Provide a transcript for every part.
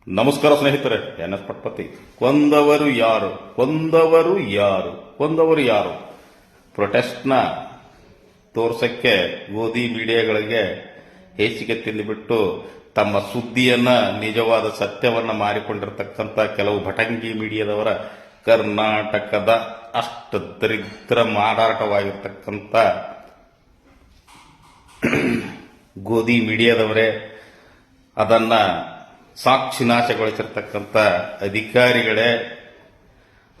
ನಮಸ್ಕಾರ ಸ್ನೇಹಿತರೆ, N S ಪಟ್ಪತಿ. ಕೊಂದವರು ಯಾರು? ಕೊಂದವರು ಯಾರು? ಕೊಂದವರು ಯಾರು? ಪ್ರೊಟೆಸ್ಟ್ನ ತೋರ್ಸಕ್ಕೆ ಗೋಧಿ ಮೀಡಿಯಾಗಳಿಗೆ ಹೇಸಿಗೆ ತಿಂದುಬಿಟ್ಟು ತಮ್ಮ ಸುದ್ದಿಯನ್ನ ನಿಜವಾದ ಸತ್ಯವನ್ನ ಮಾರಿಕೊಂಡಿರತಕ್ಕಂಥ ಕೆಲವು ಭಟಂಗಿ ಮೀಡಿಯಾದವರ ಕರ್ನಾಟಕದ ಅಷ್ಟು ದರಿದ್ರ ಮಾರಾಟವಾಗಿರ್ತಕ್ಕಂಥ ಗೋಧಿ ಮೀಡಿಯಾದವರೇ, ಅದನ್ನ ಸಾಕ್ಷಿನಾಶಗೊಳಿಸಿರ್ತಕ್ಕಂಥ ಅಧಿಕಾರಿಗಳೇ,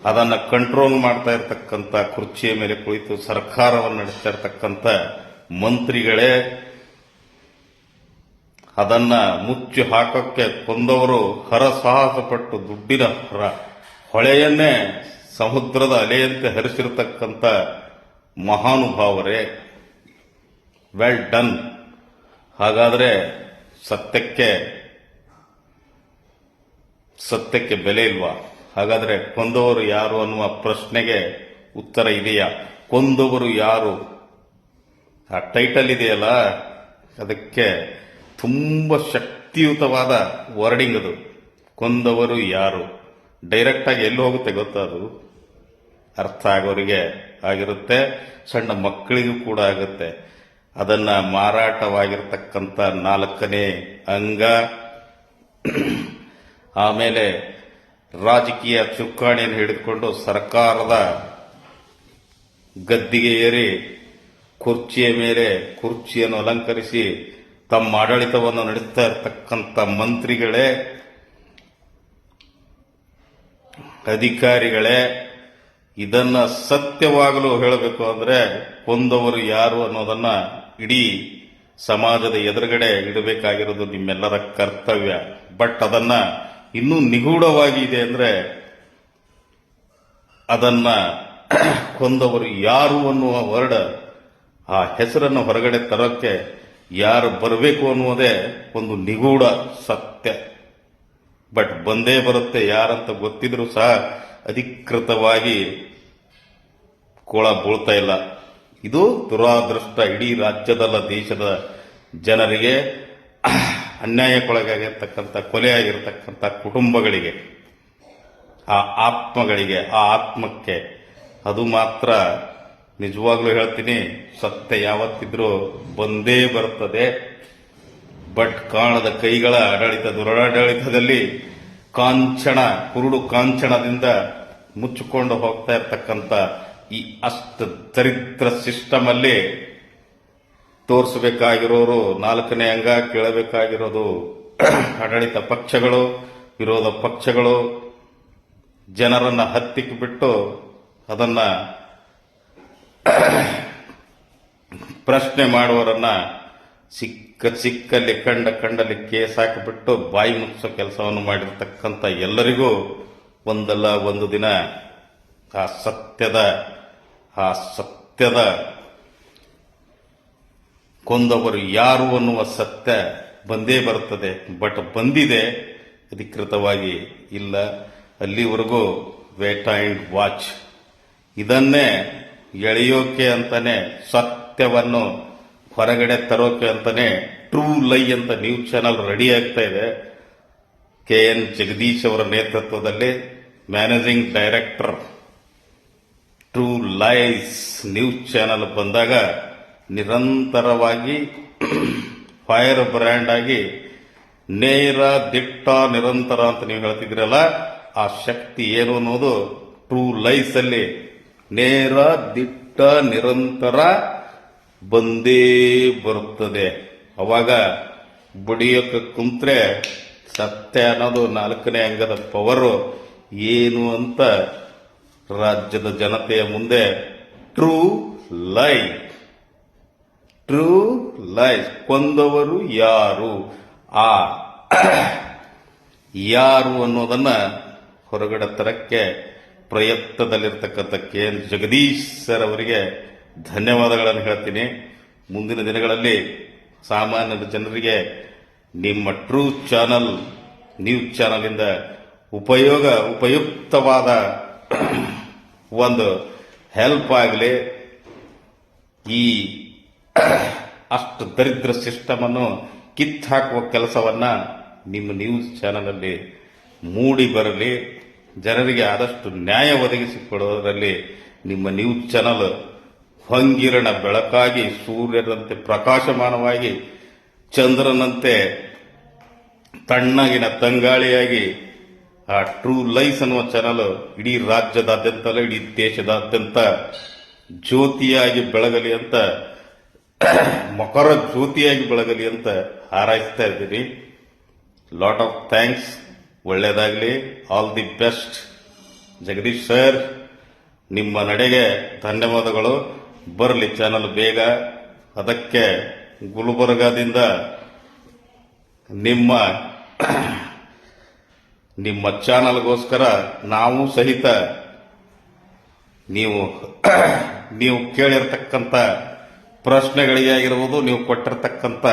ಅದನ್ನು ಕಂಟ್ರೋಲ್ ಮಾಡ್ತಾ ಇರತಕ್ಕಂಥ ಕುರ್ಚಿಯ ಮೇಲೆ ಕುಳಿತು ಸರ್ಕಾರವನ್ನು ನಡೆಸ್ತಾ ಇರತಕ್ಕಂಥ ಮಂತ್ರಿಗಳೇ, ಅದನ್ನ ಮುಚ್ಚಿ ಹಾಕೋಕ್ಕೆ ಕೊಂದವರು ಹರಸಾಹಸ ಪಟ್ಟು ದುಡ್ಡಿನ ಹೊಳೆಯನ್ನೇ ಸಮುದ್ರದ ಅಲೆಯಂತೆ ಹರಿಸಿರತಕ್ಕಂಥ ಮಹಾನುಭಾವರೇ, ವೆಲ್ ಡನ್. ಹಾಗಾದರೆ ಸತ್ಯಕ್ಕೆ ಬೆಲೆ ಇಲ್ವಾ? ಹಾಗಾದರೆ ಕೊಂದವರು ಯಾರು ಅನ್ನುವ ಪ್ರಶ್ನೆಗೆ ಉತ್ತರ ಇದೆಯಾ? ಕೊಂದವರು ಯಾರು ಆ ಟೈಟಲ್ ಇದೆಯಲ್ಲ, ಅದಕ್ಕೆ ತುಂಬ ಶಕ್ತಿಯುತವಾದ ವರ್ಡಿಂಗ್ ಅದು. ಕೊಂದವರು ಯಾರು ಡೈರೆಕ್ಟ್ ಆಗಿ ಎಲ್ಲಿ ಹೋಗುತ್ತೆ ಗೊತ್ತಾ? ಅದು ಅರ್ಥ ಆಗೋರಿಗೆ ಆಗಿರುತ್ತೆ, ಸಣ್ಣ ಮಕ್ಕಳಿಗೂ ಕೂಡ ಆಗುತ್ತೆ. ಅದನ್ನ ಮಾರಾಟವಾಗಿರ್ತಕ್ಕಂಥ 4ನೇ ಅಂಗ, ಆಮೇಲೆ ರಾಜಕೀಯ ಚುಕ್ಕಾಣಿಯನ್ನು ಹಿಡಿದುಕೊಂಡು ಸರ್ಕಾರದ ಗದ್ದಿಗೆ ಏರಿ ಕುರ್ಚಿಯ ಮೇಲೆ ಕುರ್ಚಿಯನ್ನು ಅಲಂಕರಿಸಿ ತಮ್ಮ ಆಡಳಿತವನ್ನು ನಡೆಸ್ತಾ ಇರತಕ್ಕಂಥ ಮಂತ್ರಿಗಳೇ, ಅಧಿಕಾರಿಗಳೇ, ಇದನ್ನ ಸತ್ಯವಾಗಲು ಹೇಳಬೇಕು ಅಂದ್ರೆ ಕೊಂದವರು ಯಾರು ಅನ್ನೋದನ್ನ ಇಡೀ ಸಮಾಜದ ಎದುರುಗಡೆ ಇಡಬೇಕಾಗಿರೋದು ನಿಮ್ಮೆಲ್ಲರ ಕರ್ತವ್ಯ. ಬಟ್ ಅದನ್ನ ಇನ್ನೂ ನಿಗೂಢವಾಗಿ ಇದೆ ಅಂದ್ರೆ ಅದನ್ನ ಕೊಂದವರು ಯಾರು ಅನ್ನುವ ವರ್ಡ್, ಆ ಹೆಸರನ್ನು ಹೊರಗಡೆ ತರೋಕ್ಕೆ ಯಾರು ಬರಬೇಕು ಅನ್ನುವುದೇ ಒಂದು ನಿಗೂಢ ಸತ್ಯ. ಬಟ್ ಬಂದೇ ಬರುತ್ತೆ. ಯಾರಂತ ಗೊತ್ತಿದ್ರು ಸಹ ಅಧಿಕೃತವಾಗಿ ಕೋಳ ಬೀಳ್ತಾ ಇಲ್ಲ. ಇದು ದುರಾದೃಷ್ಟ. ಇಡೀ ರಾಜ್ಯದಲ್ಲ, ದೇಶದ ಜನರಿಗೆ ಅನ್ಯಾಯಕ್ಕೊಳಗಾಗಿರ್ತಕ್ಕಂಥ, ಕೊಲೆಯಾಗಿರ್ತಕ್ಕಂಥ ಕುಟುಂಬಗಳಿಗೆ, ಆ ಆತ್ಮಗಳಿಗೆ, ಆ ಆತ್ಮಕ್ಕೆ ಅದು ಮಾತ್ರ ನಿಜವಾಗ್ಲೂ ಹೇಳ್ತೀನಿ, ಸತ್ಯ ಯಾವತ್ತಿದ್ರೂ ಬಂದೇ ಬರ್ತದೆ. ಬಟ್ ಕಾಣದ ಕೈಗಳ ಆಡಳಿತ, ದುರಾಡಳಿತದಲ್ಲಿ ಕುರುಡು ಕಾಂಚನದಿಂದ ಮುಚ್ಚಿಕೊಂಡು ಹೋಗ್ತಾ ಇರ್ತಕ್ಕಂಥ ಈ ಅಷ್ಟು ದರಿದ್ರ ಸಿಸ್ಟಮ್ ಅಲ್ಲಿ ತೋರಿಸಬೇಕಾಗಿರೋರು 4ನೇ ಅಂಗ, ಕೇಳಬೇಕಾಗಿರೋದು ಆಡಳಿತ ಪಕ್ಷಗಳು, ವಿರೋಧ ಪಕ್ಷಗಳು ಜನರನ್ನ ಹತ್ತಿಕ್ಕಿ ಬಿಟ್ಟು ಅದನ್ನ ಪ್ರಶ್ನೆ ಮಾಡುವವರನ್ನ ಸಿಕ್ಕಲ್ಲಿ ಕಂಡಲ್ಲಿ ಕೇಸ್ ಹಾಕಿಬಿಟ್ಟು ಬಾಯಿ ಮುಚ್ಚೋ ಕೆಲಸವನ್ನು ಮಾಡಿರ್ತಕ್ಕಂಥ ಎಲ್ಲರಿಗೂ ಒಂದಲ್ಲ ಒಂದು ದಿನ ಆ ಸತ್ಯದ ಕೊಂದವರು ಯಾರು ಅನ್ನುವ ಸತ್ಯ ಬಂದೇ ಬರುತ್ತದೆ. ಬಟ್ ಬಂದಿದೆ, ಅಧಿಕೃತವಾಗಿ ಇಲ್ಲ. ಅಲ್ಲಿವರೆಗೂ ವೇಟ್ ಅಂಡ್ ವಾಚ್. ಇದನ್ನೇ ಎಳೆಯೋಕೆ ಅಂತಾನೆ, ಸತ್ಯವನ್ನು ಹೊರಗಡೆ ತರೋಕೆ ಅಂತಾನೆ ಟ್ರೂ ಲೈ ಅಂತ ನ್ಯೂಸ್ ಚಾನಲ್ ರೆಡಿ ಆಗ್ತಾ ಇದೆ. KN ಜಗದೀಶ್ ಅವರ ನೇತೃತ್ವದಲ್ಲಿ managing director true lies news channel ಬಂದಾಗ ನಿರಂತರವಾಗಿ ಫೈರ್ ಬ್ರ್ಯಾಂಡ್ ಆಗಿ ನೇರ, ದಿಟ್ಟ, ನಿರಂತರ ಅಂತ ನೀವು ಹೇಳ್ತಿದ್ರಲ್ಲ, ಆ ಶಕ್ತಿ ಏನು ಅನ್ನೋದು ಟ್ರೂ ಲೈಸ್ ಅಲ್ಲಿ ನೇರ, ದಿಟ್ಟ, ನಿರಂತರ ಬಂದೇ ಬರುತ್ತದೆ. ಅವಾಗ ಬಡಿಯೋಕೆ ಕುಂತ್ರೆ ಸತ್ಯ ಅನ್ನೋದು 4ನೇ ಅಂಗದ ಪವರು ಏನು ಅಂತ ರಾಜ್ಯದ ಜನತೆಯ ಮುಂದೆ ಟ್ರೂ ಲೈಫ್ ಕೊಂದವರು ಯಾರು, ಆ ಯಾರು ಅನ್ನೋದನ್ನ ಹೊರಗಡೆ ತರಕ್ಕೆ ಪ್ರಯತ್ನದಲ್ಲಿರ್ತಕ್ಕಂಥ KN ಜಗದೀಶ್ ಸರ್ ಅವರಿಗೆ ಧನ್ಯವಾದಗಳನ್ನು ಹೇಳ್ತೀನಿ. ಮುಂದಿನ ದಿನಗಳಲ್ಲಿ ಸಾಮಾನ್ಯ ಜನರಿಗೆ ನಿಮ್ಮ ಟ್ರೂ ಚಾನಲ್, ನ್ಯೂಸ್ ಚಾನಲ್ ಇಂದ ಉಪಯುಕ್ತವಾದ ಒಂದು ಹೆಲ್ಪ್ ಆಗಲಿ. ಈ ಅಷ್ಟು ದರಿದ್ರ ಸಿಸ್ಟಮ್ ಅನ್ನು ಕಿತ್ತಾಕುವ ಕೆಲಸವನ್ನ ನಿಮ್ಮ ನ್ಯೂಸ್ ಚಾನಲಲ್ಲಿ ಮೂಡಿ ಬರಲಿ, ಜನರಿಗೆ ಆದಷ್ಟು ನ್ಯಾಯ ಒದಗಿಸಿಕೊಡುವುದರಲ್ಲಿ ನಿಮ್ಮ ನ್ಯೂಸ್ ಚಾನಲ್ ಹೊಂಗಿರಣ ಬೆಳಕಾಗಿ, ಸೂರ್ಯನಂತೆ ಪ್ರಕಾಶಮಾನವಾಗಿ, ಚಂದ್ರನಂತೆ ತಣ್ಣಗಿನ ತಂಗಾಳಿಯಾಗಿ ಆ ಟ್ರೂ ಲೈಫ್ ಅನ್ನುವ ಚಾನಲ್ ಇಡೀ ರಾಜ್ಯದಾದ್ಯಂತ ಅಲ್ಲ, ಇಡೀ ದೇಶದಾದ್ಯಂತ ಜ್ಯೋತಿಯಾಗಿ ಬೆಳಗಲಿ ಅಂತ, ಮಕರ ಜ್ಯೋತಿಯಾಗಿ ಬೆಳಗಲಿ ಅಂತ ಹಾರೈಸ್ತಾ ಇದ್ದೀನಿ. Lot of thanks. ಒಳ್ಳೆಯದಾಗಲಿ. All the best. Jagadish sir, ನಿಮ್ಮ ನಡೆಗೆ ಧನ್ಯವಾದಗಳು. ಬರಲಿ ಚಾನಲ್ ಬೇಗ. ಅದಕ್ಕೆ ಗುಲ್ಬರ್ಗಾದಿಂದ ನಿಮ್ಮ ಚಾನಲ್ಗೋಸ್ಕರ ನಾವು ಸಹಿತ ನೀವು ಕೇಳಿರ್ತಕ್ಕಂಥ ಪ್ರಶ್ನೆಗಳಿಗೆ ಆಗಿರ್ಬೋದು, ನೀವು ಕೊಟ್ಟಿರ್ತಕ್ಕಂಥ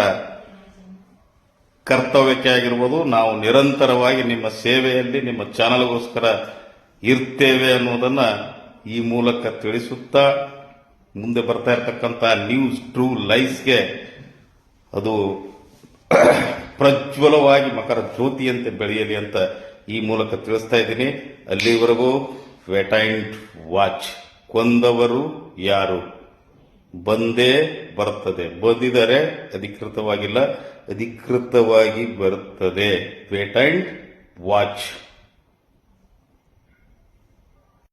ಕರ್ತವ್ಯಕ್ಕೆ ಆಗಿರ್ಬೋದು, ನಾವು ನಿರಂತರವಾಗಿ ನಿಮ್ಮ ಸೇವೆಯಲ್ಲಿ ನಿಮ್ಮ ಚಾನಲ್ಗೋಸ್ಕರ ಇರ್ತೇವೆ ಅನ್ನೋದನ್ನ ಈ ಮೂಲಕ ತಿಳಿಸುತ್ತಾ, ಮುಂದೆ ಬರ್ತಾ ಇರತಕ್ಕಂಥ ನ್ಯೂಸ್ ಟ್ರೂ ಲೈಫ್ಗೆ ಅದು ಪ್ರಜ್ವಲವಾಗಿ ಮಕರ ಜ್ಯೋತಿಯಂತೆ ಬೆಳೆಯಲಿ ಅಂತ ಈ ಮೂಲಕ ತಿಳಿಸ್ತಾ ಇದ್ದೀನಿ. ಅಲ್ಲಿವರೆಗೂ ವೇಟ್ ಅಂಡ್ ವಾಚ್. ಕೊಂದವರು ಯಾರು? ಬಂದೇ ಬರ್ತದೆ. ಬಂದಿದ್ದಾರೆ, ಅಧಿಕೃತವಾಗಿಲ್ಲ, ಅಧಿಕೃತವಾಗಿ ಬರುತ್ತದೆ. Wait and watch.